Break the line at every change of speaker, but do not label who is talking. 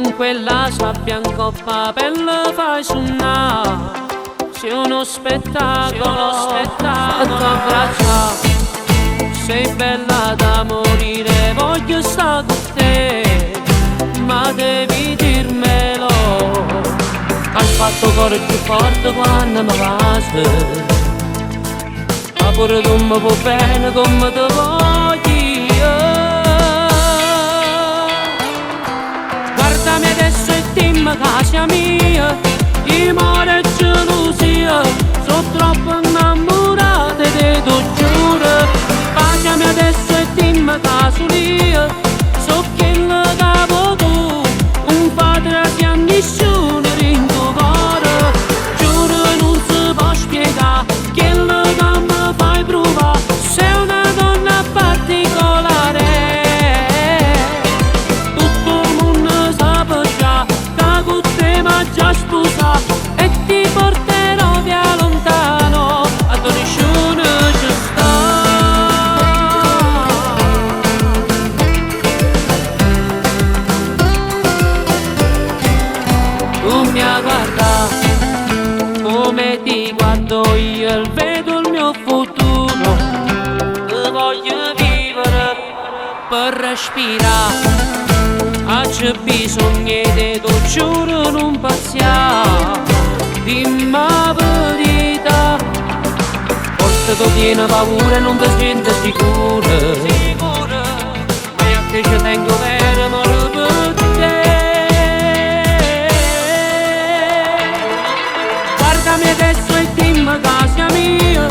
con quella sabbia in coppa pelle fai suonare. Sei uno spettacolo, t'abbraccia. Sei bella da morire, voglio stare con te, ma devi dirmelo. Hai fatto cuore più forte quando mi basta, ma pure tu mi vuoi bene come ti voglio io. Guardami adesso e dimmi che sei mia, io muore e gelosia, sono troppo innamorata di te, tu giuro. Baciami adesso e dimmi che sono io, so che il capo tu, un padre si nessuno in tuo cuore. Giuro non si può spiegare, che il che mi fai provare, sei una donna particolare. Tutto il mondo sa già, che con te mi già sposa, e ti porterò via lontano, a dove nessuno ci sta. Tu mi guarda come ti guardo io, e vedo il mio futuro, e voglio vivere per respirare. C'è bisogno di tu, giuro non paziare, dimmi la verità. Forse tu tieni paura e non ti senti sicura, ma io che ci tengo vero amore per te. Guardami adesso e dimmi che sei mia,